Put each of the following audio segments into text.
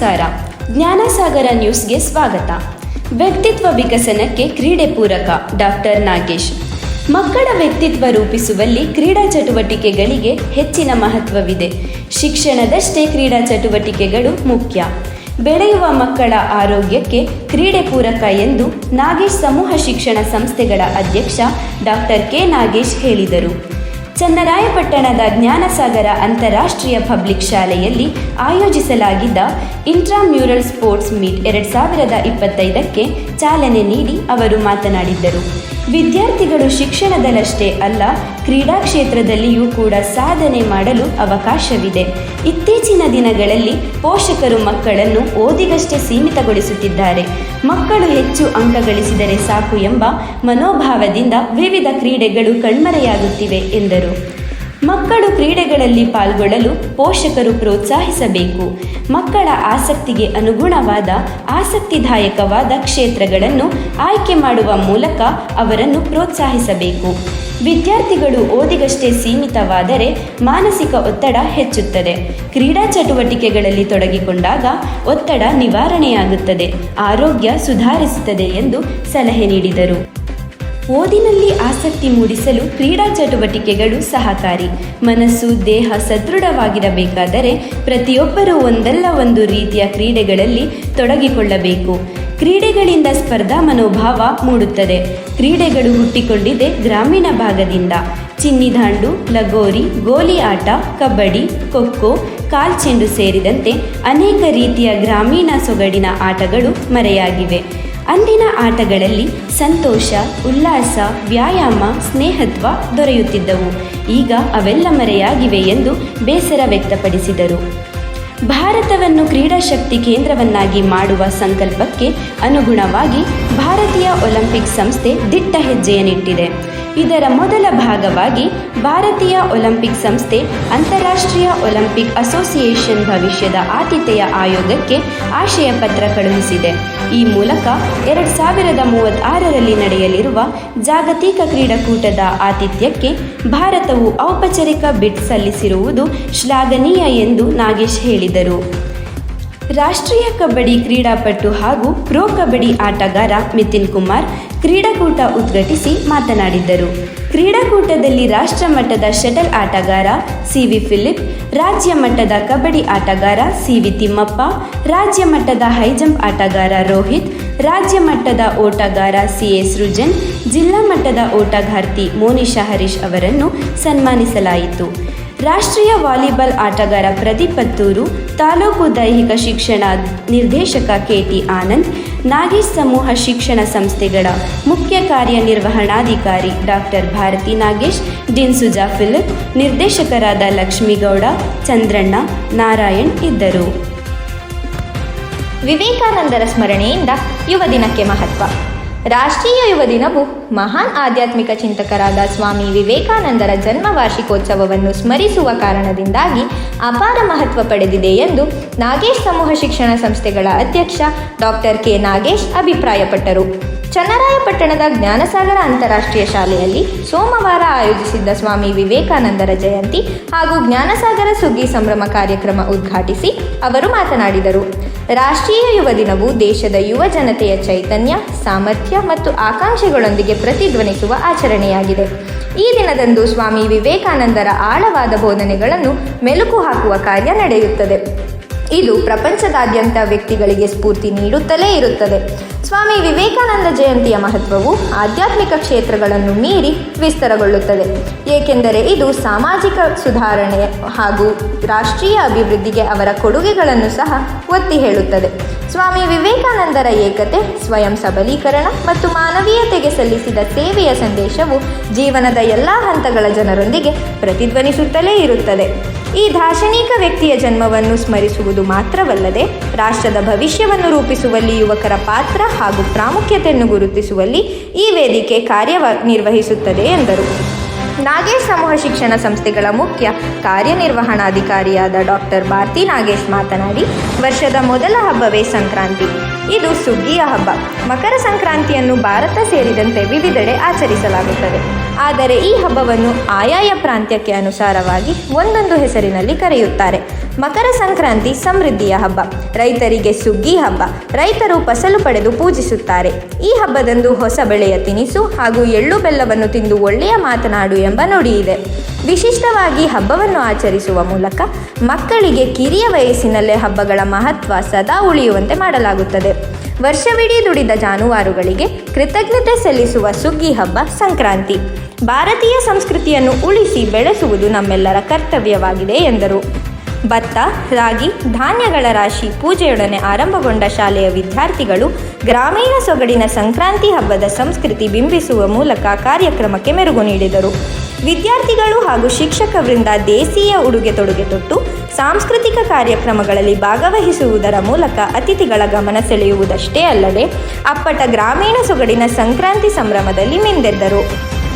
ನಮಸ್ಕಾರ. ಜ್ಞಾನಸಾಗರ ನ್ಯೂಸ್ಗೆ ಸ್ವಾಗತ. ವ್ಯಕ್ತಿತ್ವ ವಿಕಸನಕ್ಕೆ ಕ್ರೀಡೆ ಪೂರಕ. ಡಾಕ್ಟರ್ ನಾಗೇಶ್. ಮಕ್ಕಳ ವ್ಯಕ್ತಿತ್ವ ರೂಪಿಸುವಲ್ಲಿ ಕ್ರೀಡಾ ಚಟುವಟಿಕೆಗಳಿಗೆ ಹೆಚ್ಚಿನ ಮಹತ್ವವಿದೆ. ಶಿಕ್ಷಣದಷ್ಟೇ ಕ್ರೀಡಾ ಚಟುವಟಿಕೆಗಳು ಮುಖ್ಯ. ಬೆಳೆಯುವ ಮಕ್ಕಳ ಆರೋಗ್ಯಕ್ಕೆ ಕ್ರೀಡೆ ಪೂರಕ ಎಂದು ನಾಗೇಶ್ ಸಮೂಹ ಶಿಕ್ಷಣ ಸಂಸ್ಥೆಗಳ ಅಧ್ಯಕ್ಷ ಡಾಕ್ಟರ್ ಕೆ ನಾಗೇಶ್ ಹೇಳಿದರು. ಚನ್ನರಾಯಪಟ್ಟಣದ ಜ್ಞಾನಸಾಗರ ಅಂತಾರಾಷ್ಟ್ರೀಯ ಪಬ್ಲಿಕ್ ಶಾಲೆಯಲ್ಲಿ ಆಯೋಜಿಸಲಾಗಿದ್ದ ಇಂಟ್ರಾಮ್ಯೂರಲ್ ಸ್ಪೋರ್ಟ್ಸ್ ಮೀಟ್ 2025ಕ್ಕೆ ಚಾಲನೆ ನೀಡಿ ಅವರು ಮಾತನಾಡಿದ್ದರು. ವಿದ್ಯಾರ್ಥಿಗಳು ಶಿಕ್ಷಣದಲ್ಲಷ್ಟೇ ಅಲ್ಲ, ಕ್ರೀಡಾ ಕ್ಷೇತ್ರದಲ್ಲಿಯೂ ಕೂಡ ಸಾಧನೆ ಮಾಡಲು ಅವಕಾಶವಿದೆ. ಇತ್ತೀಚಿನ ದಿನಗಳಲ್ಲಿ ಪೋಷಕರು ಮಕ್ಕಳನ್ನು ಓದಿಗಷ್ಟೇ ಸೀಮಿತಗೊಳಿಸುತ್ತಿದ್ದಾರೆ. ಮಕ್ಕಳು ಹೆಚ್ಚು ಅಂಕ ಗಳಿಸಿದರೆ ಸಾಕು ಎಂಬ ಮನೋಭಾವದಿಂದ ವಿವಿಧ ಕ್ರೀಡೆಗಳು ಕಣ್ಮರೆಯಾಗುತ್ತಿವೆ ಎಂದರು. ಮಕ್ಕಳು ಕ್ರೀಡೆಗಳಲ್ಲಿ ಪಾಲ್ಗೊಳ್ಳಲು ಪೋಷಕರು ಪ್ರೋತ್ಸಾಹಿಸಬೇಕು. ಮಕ್ಕಳ ಆಸಕ್ತಿಗೆ ಅನುಗುಣವಾದ ಆಸಕ್ತಿದಾಯಕವಾದ ಕ್ಷೇತ್ರಗಳನ್ನು ಆಯ್ಕೆ ಮಾಡುವ ಮೂಲಕ ಅವರನ್ನು ಪ್ರೋತ್ಸಾಹಿಸಬೇಕು. ವಿದ್ಯಾರ್ಥಿಗಳು ಓದಿಗಷ್ಟೇ ಸೀಮಿತವಾದರೆ ಮಾನಸಿಕ ಒತ್ತಡ ಹೆಚ್ಚುತ್ತದೆ. ಕ್ರೀಡಾ ಚಟುವಟಿಕೆಗಳಲ್ಲಿ ತೊಡಗಿಕೊಂಡಾಗ ಒತ್ತಡ ನಿವಾರಣೆಯಾಗುತ್ತದೆ, ಆರೋಗ್ಯ ಸುಧಾರಿಸುತ್ತದೆ ಎಂದು ಸಲಹೆ ನೀಡಿದರು. ಓದಿನಲ್ಲಿ ಆಸಕ್ತಿ ಮೂಡಿಸಲು ಕ್ರೀಡಾ ಚಟುವಟಿಕೆಗಳು ಸಹಕಾರಿ. ಮನಸ್ಸು ದೇಹ ಸದೃಢವಾಗಿರಬೇಕಾದರೆ ಪ್ರತಿಯೊಬ್ಬರೂ ಒಂದಲ್ಲ ಒಂದು ರೀತಿಯ ಕ್ರೀಡೆಗಳಲ್ಲಿ ತೊಡಗಿಕೊಳ್ಳಬೇಕು. ಕ್ರೀಡೆಗಳಿಂದ ಸ್ಪರ್ಧಾ ಮನೋಭಾವ ಮೂಡುತ್ತದೆ. ಕ್ರೀಡೆಗಳು ಹುಟ್ಟಿಕೊಂಡಿದೆ ಗ್ರಾಮೀಣ ಭಾಗದಿಂದ. ಚಿನ್ನಿದಾಂಡು, ಲಗೋರಿ, ಗೋಲಿ ಆಟ, ಕಬಡ್ಡಿ, ಖೋಖೋ, ಕಾಲ್ಚೆಂಡು ಸೇರಿದಂತೆ ಅನೇಕ ರೀತಿಯ ಗ್ರಾಮೀಣ ಸೊಗಡಿನ ಆಟಗಳು ಮರೆಯಾಗಿವೆ. ಅಂದಿನ ಆಟಗಳಲ್ಲಿ ಸಂತೋಷ, ಉಲ್ಲಾಸ, ವ್ಯಾಯಾಮ, ಸ್ನೇಹತ್ವ ದೊರೆಯುತ್ತಿದ್ದವು. ಈಗ ಅವೆಲ್ಲ ಮರೆಯಾಗಿವೆ ಎಂದು ಬೇಸರ ವ್ಯಕ್ತಪಡಿಸಿದರು. ಭಾರತವನ್ನು ಕ್ರೀಡಾಶಕ್ತಿ ಕೇಂದ್ರವನ್ನಾಗಿ ಮಾಡುವ ಸಂಕಲ್ಪಕ್ಕೆ ಅನುಗುಣವಾಗಿ ಭಾರತೀಯ ಒಲಿಂಪಿಕ್ ಸಂಸ್ಥೆ ದಿಟ್ಟ ಹೆಜ್ಜೆಯನ್ನಿಟ್ಟಿದೆ. ಇದರ ಮೊದಲ ಭಾಗವಾಗಿ ಭಾರತೀಯ ಒಲಿಂಪಿಕ್ ಸಂಸ್ಥೆ ಅಂತಾರಾಷ್ಟ್ರೀಯ ಒಲಿಂಪಿಕ್ ಅಸೋಸಿಯೇಷನ್ ಭವಿಷ್ಯದ ಆತಿಥ್ಯ ಆಯೋಗಕ್ಕೆ ಆಶಯ ಪತ್ರ ಕಳುಹಿಸಿದೆ. ಈ ಮೂಲಕ 2036ರಲ್ಲಿ ನಡೆಯಲಿರುವ ಜಾಗತಿಕ ಕ್ರೀಡಾಕೂಟದ ಆತಿಥ್ಯಕ್ಕೆ ಭಾರತವು ಔಪಚಾರಿಕ ಬಿಡ್ ಸಲ್ಲಿಸಿರುವುದು ಶ್ಲಾಘನೀಯ ಎಂದು ನಾಗೇಶ್ ಹೇಳಿದರು. ರಾಷ್ಟ್ರೀಯ ಕಬಡ್ಡಿ ಕ್ರೀಡಾಪಟು ಹಾಗೂ ಪ್ರೊ ಕಬಡ್ಡಿ ಆಟಗಾರ ಮಿತಿನ್ ಕುಮಾರ್ ಕ್ರೀಡಾಕೂಟ ಉದ್ಘಾಟಿಸಿ ಮಾತನಾಡಿದ್ದರು. ಕ್ರೀಡಾಕೂಟದಲ್ಲಿ ರಾಷ್ಟ್ರ ಮಟ್ಟದ ಶಟಲ್ ಆಟಗಾರ ಸಿ.ವಿ. ಫಿಲಿಪ್, ರಾಜ್ಯ ಮಟ್ಟದ ಕಬಡ್ಡಿ ಆಟಗಾರ ಸಿ.ವಿ. ತಿಮ್ಮಪ್ಪ, ರಾಜ್ಯ ಮಟ್ಟದ ಹೈಜಂಪ್ ಆಟಗಾರ ರೋಹಿತ್, ರಾಜ್ಯ ಮಟ್ಟದ ಓಟಗಾರ ಸಿ.ಎ. ಸೃಜನ್, ಜಿಲ್ಲಾ ಮಟ್ಟದ ಓಟಗಾರ್ತಿ ಮೋನಿಶಾ ಹರೀಶ್ ಅವರನ್ನು ಸನ್ಮಾನಿಸಲಾಯಿತು. ರಾಷ್ಟ್ರೀಯ ವಾಲಿಬಾಲ್ ಆಟಗಾರ ಪ್ರದೀಪ್ ಪತ್ತೂರು, ತಾಲೂಕು ದೈಹಿಕ ಶಿಕ್ಷಣ ನಿರ್ದೇಶಕ ಕೆ.ಟಿ. ಆನಂದ್, ನಾಗೇಶ್ ಸಮೂಹ ಶಿಕ್ಷಣ ಸಂಸ್ಥೆಗಳ ಮುಖ್ಯ ಕಾರ್ಯನಿರ್ವಹಣಾಧಿಕಾರಿ ಡಾಕ್ಟರ್ ಭಾರತಿ ನಾಗೇಶ್, ಡಿನ್ಸುಜಾ ಫಿಲಿಪ್, ನಿರ್ದೇಶಕರಾದ ಲಕ್ಷ್ಮೀಗೌಡ, ಚಂದ್ರಣ್ಣ, ನಾರಾಯಣ್ ಇದ್ದರು. ವಿವೇಕಾನಂದರ ಸ್ಮರಣೆಯಿಂದ ಯುವ ದಿನಕ್ಕೆ ಮಹತ್ವ. ರಾಷ್ಟ್ರೀಯ ಯುವ ದಿನವು ಮಹಾನ್ ಆಧ್ಯಾತ್ಮಿಕ ಚಿಂತಕರಾದ ಸ್ವಾಮಿ ವಿವೇಕಾನಂದರ ಜನ್ಮ ವಾರ್ಷಿಕೋತ್ಸವವನ್ನು ಸ್ಮರಿಸುವ ಕಾರಣದಿಂದಾಗಿ ಅಪಾರ ಮಹತ್ವ ಪಡೆದಿದೆ ಎಂದು ನಾಗೇಶ್ ಸಮೂಹ ಶಿಕ್ಷಣ ಸಂಸ್ಥೆಗಳ ಅಧ್ಯಕ್ಷ ಡಾಕ್ಟರ್ ಕೆ ನಾಗೇಶ್ ಅಭಿಪ್ರಾಯಪಟ್ಟರು. ಚನ್ನರಾಯಪಟ್ಟಣದ ಜ್ಞಾನಸಾಗರ ಅಂತಾರಾಷ್ಟ್ರೀಯ ಶಾಲೆಯಲ್ಲಿ ಸೋಮವಾರ ಆಯೋಜಿಸಿದ್ದ ಸ್ವಾಮಿ ವಿವೇಕಾನಂದರ ಜಯಂತಿ ಹಾಗೂ ಜ್ಞಾನಸಾಗರ ಸುಗ್ಗಿ ಸಂಭ್ರಮ ಕಾರ್ಯಕ್ರಮ ಉದ್ಘಾಟಿಸಿ ಅವರು ಮಾತನಾಡಿದರು. ರಾಷ್ಟ್ರೀಯ ಯುವ ದಿನವು ದೇಶದ ಯುವ ಜನತೆಯ ಚೈತನ್ಯ, ಸಾಮರ್ಥ್ಯ ಮತ್ತು ಆಕಾಂಕ್ಷೆಗಳೊಂದಿಗೆ ಪ್ರತಿಧ್ವನಿಸುವ ಆಚರಣೆಯಾಗಿದೆ. ಈ ದಿನದಂದು ಸ್ವಾಮಿ ವಿವೇಕಾನಂದರ ಆಳವಾದ ಬೋಧನೆಗಳನ್ನು ಮೆಲುಕು ಹಾಕುವ ಕಾರ್ಯ ನಡೆಯುತ್ತದೆ. ಇದು ಪ್ರಪಂಚದಾದ್ಯಂತ ವ್ಯಕ್ತಿಗಳಿಗೆ ಸ್ಫೂರ್ತಿ ನೀಡುತ್ತಲೇ ಇರುತ್ತದೆ. ಸ್ವಾಮಿ ವಿವೇಕಾನಂದ ಜಯಂತಿಯ ಮಹತ್ವವು ಆಧ್ಯಾತ್ಮಿಕ ಕ್ಷೇತ್ರಗಳನ್ನು ಮೀರಿ ವಿಸ್ತಾರಗೊಳ್ಳುತ್ತದೆ, ಏಕೆಂದರೆ ಇದು ಸಾಮಾಜಿಕ ಸುಧಾರಣೆ ಹಾಗೂ ರಾಷ್ಟ್ರೀಯ ಅಭಿವೃದ್ಧಿಗೆ ಅವರ ಕೊಡುಗೆಗಳನ್ನು ಸಹ ಒತ್ತಿ ಹೇಳುತ್ತದೆ. ಸ್ವಾಮಿ ವಿವೇಕಾನಂದರ ಏಕತೆ, ಸ್ವಯಂ ಸಬಲೀಕರಣ ಮತ್ತು ಮಾನವೀಯತೆಗೆ ಸಲ್ಲಿಸಿದ ಸೇವೆಯ ಸಂದೇಶವು ಜೀವನದ ಎಲ್ಲ ಹಂತಗಳ ಜನರೊಂದಿಗೆ ಪ್ರತಿಧ್ವನಿಸುತ್ತಲೇ ಇರುತ್ತದೆ. ಈ ದಾರ್ಶನಿಕ ವ್ಯಕ್ತಿಯ ಜನ್ಮವನ್ನು ಸ್ಮರಿಸುವುದು ಮಾತ್ರವಲ್ಲದೆ ರಾಷ್ಟ್ರದ ಭವಿಷ್ಯವನ್ನು ರೂಪಿಸುವಲ್ಲಿ ಯುವಕರ ಪಾತ್ರ ಹಾಗೂ ಪ್ರಾಮುಖ್ಯತೆಯನ್ನು ಗುರುತಿಸುವಲ್ಲಿ ಈ ವೇದಿಕೆ ಕಾರ್ಯನಿರ್ವಹಿಸುತ್ತದೆ ಎಂದರು. ನಾಗೇಶ್ ಸಮೂಹ ಶಿಕ್ಷಣ ಸಂಸ್ಥೆಗಳ ಮುಖ್ಯ ಕಾರ್ಯನಿರ್ವಹಣಾಧಿಕಾರಿಯಾದ ಡಾಕ್ಟರ್ ಭಾರತಿ ನಾಗೇಶ್ ಮಾತನಾಡಿ, ವರ್ಷದ ಮೊದಲ ಹಬ್ಬವೇ ಸಂಕ್ರಾಂತಿ. ಇದು ಸುಗ್ಗಿಯ ಹಬ್ಬ. ಮಕರ ಸಂಕ್ರಾಂತಿಯನ್ನು ಭಾರತ ಸೇರಿದಂತೆ ವಿವಿಧೆಡೆ ಆಚರಿಸಲಾಗುತ್ತದೆ. ಆದರೆ ಈ ಹಬ್ಬವನ್ನು ಆಯಾಯ ಪ್ರಾಂತ್ಯಕ್ಕೆ ಅನುಸಾರವಾಗಿ ಒಂದೊಂದು ಹೆಸರಿನಲ್ಲಿ ಕರೆಯುತ್ತಾರೆ. ಮಕರ ಸಂಕ್ರಾಂತಿ ಸಮೃದ್ಧಿಯ ಹಬ್ಬ. ರೈತರಿಗೆ ಸುಗ್ಗಿ ಹಬ್ಬ. ರೈತರು ಫಸಲು ಪಡೆದು ಪೂಜಿಸುತ್ತಾರೆ. ಈ ಹಬ್ಬದಂದು ಹೊಸ ಬೆಳೆಯ ತಿನಿಸು ಹಾಗೂ ಎಳ್ಳು ಬೆಲ್ಲವನ್ನು ತಿಂದು ಒಳ್ಳೆಯ ಮಾತನಾಡು ಎಂಬ ನುಡಿ ಇದೆ. ವಿಶಿಷ್ಟವಾಗಿ ಹಬ್ಬವನ್ನು ಆಚರಿಸುವ ಮೂಲಕ ಮಕ್ಕಳಿಗೆ ಕಿರಿಯ ವಯಸ್ಸಿನಲ್ಲೇ ಹಬ್ಬಗಳ ಮಹತ್ವ ಸದಾ ಉಳಿಯುವಂತೆ ಮಾಡಲಾಗುತ್ತದೆ. ವರ್ಷವಿಡೀ ದುಡಿದ ಜಾನುವಾರುಗಳಿಗೆ ಕೃತಜ್ಞತೆ ಸಲ್ಲಿಸುವ ಸುಗ್ಗಿ ಹಬ್ಬ ಸಂಕ್ರಾಂತಿ. ಭಾರತೀಯ ಸಂಸ್ಕೃತಿಯನ್ನು ಉಳಿಸಿ ಬೆಳೆಸುವುದು ನಮ್ಮೆಲ್ಲರ ಕರ್ತವ್ಯವಾಗಿದೆ ಎಂದರು. ಭತ್ತ, ರಾಗಿ, ಧಾನ್ಯಗಳ ರಾಶಿ ಪೂಜೆಯೊಡನೆ ಆರಂಭಗೊಂಡ ಶಾಲೆಯ ವಿದ್ಯಾರ್ಥಿಗಳು ಗ್ರಾಮೀಣ ಸೊಗಡಿನ ಸಂಕ್ರಾಂತಿ ಹಬ್ಬದ ಸಂಸ್ಕೃತಿ ಬಿಂಬಿಸುವ ಮೂಲಕ ಕಾರ್ಯಕ್ರಮಕ್ಕೆ ಮೆರುಗು ನೀಡಿದರು. ವಿದ್ಯಾರ್ಥಿಗಳು ಹಾಗೂ ಶಿಕ್ಷಕ ವೃಂದ ದೇಸೀಯ ಉಡುಗೆ ತೊಡುಗೆ ತೊಟ್ಟು ಸಾಂಸ್ಕೃತಿಕ ಕಾರ್ಯಕ್ರಮಗಳಲ್ಲಿ ಭಾಗವಹಿಸುವುದರ ಮೂಲಕ ಅತಿಥಿಗಳ ಗಮನ ಸೆಳೆಯುವುದಷ್ಟೇ ಅಲ್ಲದೆ ಅಪ್ಪಟ ಗ್ರಾಮೀಣ ಸೊಗಡಿನ ಸಂಕ್ರಾಂತಿ ಸಂಭ್ರಮದಲ್ಲಿ ಮಿಂದೆದ್ದರು.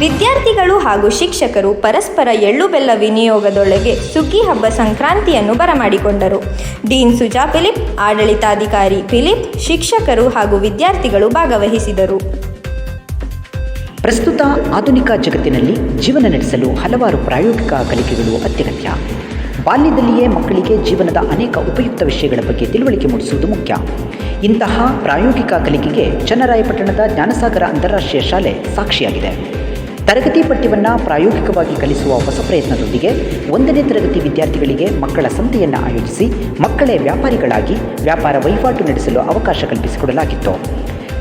ವಿದ್ಯಾರ್ಥಿಗಳು ಹಾಗೂ ಶಿಕ್ಷಕರು ಪರಸ್ಪರ ಎಳ್ಳು ಬೆಲ್ಲ ವಿನಿಯೋಗದೊಳಗೆ ಸುಗ್ಗಿ ಹಬ್ಬ ಸಂಕ್ರಾಂತಿಯನ್ನು ಬರಮಾಡಿಕೊಂಡರು. ಡೀನ್ ಸುಜಾ ಫಿಲಿಪ್, ಆಡಳಿತಾಧಿಕಾರಿ ಫಿಲಿಪ್, ಶಿಕ್ಷಕರು ಹಾಗೂ ವಿದ್ಯಾರ್ಥಿಗಳು ಭಾಗವಹಿಸಿದರು. ಪ್ರಸ್ತುತ ಆಧುನಿಕ ಜಗತ್ತಿನಲ್ಲಿ ಜೀವನ ನಡೆಸಲು ಹಲವಾರು ಪ್ರಾಯೋಗಿಕ ಕಲಿಕೆಗಳು ಅತ್ಯಗತ್ಯ. ಬಾಲ್ಯದಲ್ಲಿಯೇ ಮಕ್ಕಳಿಗೆ ಜೀವನದ ಅನೇಕ ಉಪಯುಕ್ತ ವಿಷಯಗಳ ಬಗ್ಗೆ ತಿಳುವಳಿಕೆ ಮೂಡಿಸುವುದು ಮುಖ್ಯ. ಇಂತಹ ಪ್ರಾಯೋಗಿಕ ಕಲಿಕೆಗೆ ಚನ್ನರಾಯಪಟ್ಟಣದ ಜ್ಞಾನಸಾಗರ ಅಂತಾರಾಷ್ಟ್ರೀಯ ಶಾಲೆ ಸಾಕ್ಷಿಯಾಗಿದೆ. ತರಗತಿ ಪಠ್ಯವನ್ನು ಪ್ರಾಯೋಗಿಕವಾಗಿ ಕಲಿಸುವ ಹೊಸ ಪ್ರಯತ್ನದೊಂದಿಗೆ 1ನೇ ತರಗತಿ ವಿದ್ಯಾರ್ಥಿಗಳಿಗೆ ಮಕ್ಕಳ ಸಂತೆಯನ್ನು ಆಯೋಜಿಸಿ ಮಕ್ಕಳೇ ವ್ಯಾಪಾರಿಗಳಾಗಿ ವ್ಯಾಪಾರ ವಹಿವಾಟು ನಡೆಸಲು ಅವಕಾಶ ಕಲ್ಪಿಸಿಕೊಡಲಾಗಿತ್ತು.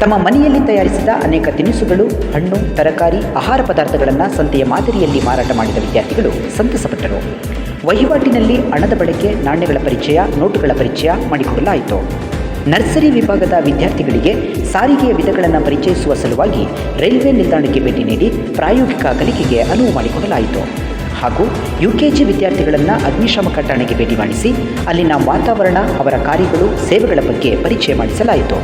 ತಮ್ಮ ಮನೆಯಲ್ಲಿ ತಯಾರಿಸಿದ ಅನೇಕ ತಿನಿಸುಗಳು, ಹಣ್ಣು, ತರಕಾರಿ, ಆಹಾರ ಪದಾರ್ಥಗಳನ್ನು ಸಂತೆಯ ಮಾದರಿಯಲ್ಲಿ ಮಾರಾಟ ಮಾಡಿದ ವಿದ್ಯಾರ್ಥಿಗಳು ಸಂತಸಪಟ್ಟರು. ವಹಿವಾಟಿನಲ್ಲಿ ಹಣದ ಬಳಕೆ, ನಾಣ್ಯಗಳ ಪರಿಚಯ, ನೋಟುಗಳ ಪರಿಚಯ ಮಾಡಿಕೊಡಲಾಯಿತು. ನರ್ಸರಿ ವಿಭಾಗದ ವಿದ್ಯಾರ್ಥಿಗಳಿಗೆ ಸಾರಿಗೆಯ ವಿಧಗಳನ್ನು ಪರಿಚಯಿಸುವ ಸಲುವಾಗಿ ರೈಲ್ವೆ ನಿಲ್ದಾಣಕ್ಕೆ ಭೇಟಿ ನೀಡಿ ಪ್ರಾಯೋಗಿಕ ಕಲಿಕೆಗೆ ಅನುವು ಮಾಡಿಕೊಡಲಾಯಿತು. ಹಾಗೂ UKG ವಿದ್ಯಾರ್ಥಿಗಳನ್ನು ಅಗ್ನಿಶಾಮಕ ಠಾಣೆಗೆ ಭೇಟಿ ಮಾಡಿಸಿ ಅಲ್ಲಿನ ವಾತಾವರಣ, ಅವರ ಕಾರ್ಯಗಳು, ಸೇವೆಗಳ ಬಗ್ಗೆ ಪರಿಚಯ ಮಾಡಿಸಲಾಯಿತು.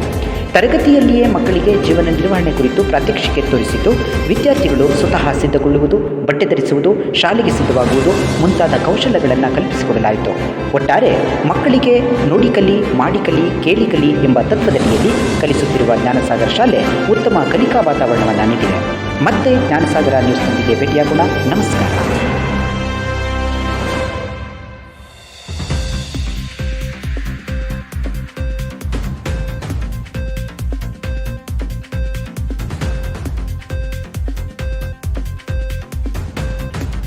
ತರಗತಿಯಲ್ಲಿಯೇ ಮಕ್ಕಳಿಗೆ ಜೀವನ ನಿರ್ವಹಣೆ ಕುರಿತು ಪ್ರಾತ್ಯಕ್ಷಿಕೆ ತೋರಿಸಿದ್ದು ವಿದ್ಯಾರ್ಥಿಗಳು ಸ್ವತಃ ಸಿದ್ಧಗೊಳ್ಳುವುದು, ಬಟ್ಟೆ ಧರಿಸುವುದು, ಶಾಲೆಗೆ ಸಿದ್ಧವಾಗುವುದು ಮುಂತಾದ ಕೌಶಲ್ಯಗಳನ್ನು ಕಲ್ಪಿಸಿಕೊಡಲಾಯಿತು. ಒಟ್ಟಾರೆ ಮಕ್ಕಳಿಗೆ ನೋಡಿ ಕಲಿ, ಮಾಡಿ ಕಲಿ, ಕೇಳಿ ಕಲಿ ಎಂಬ ತತ್ವದಡಿಯಲ್ಲಿ ಕಲಿಸುತ್ತಿರುವ ಜ್ಞಾನಸಾಗರ ಶಾಲೆ ಉತ್ತಮ ಕಲಿಕಾ ವಾತಾವರಣವನ್ನು ನೀಡಿದೆ. ಮತ್ತೆ ಜ್ಞಾನಸಾಗರ ನ್ಯೂಸ್ನೊಂದಿಗೆ ಭೇಟಿಯಾಗೋಣ. ನಮಸ್ಕಾರ.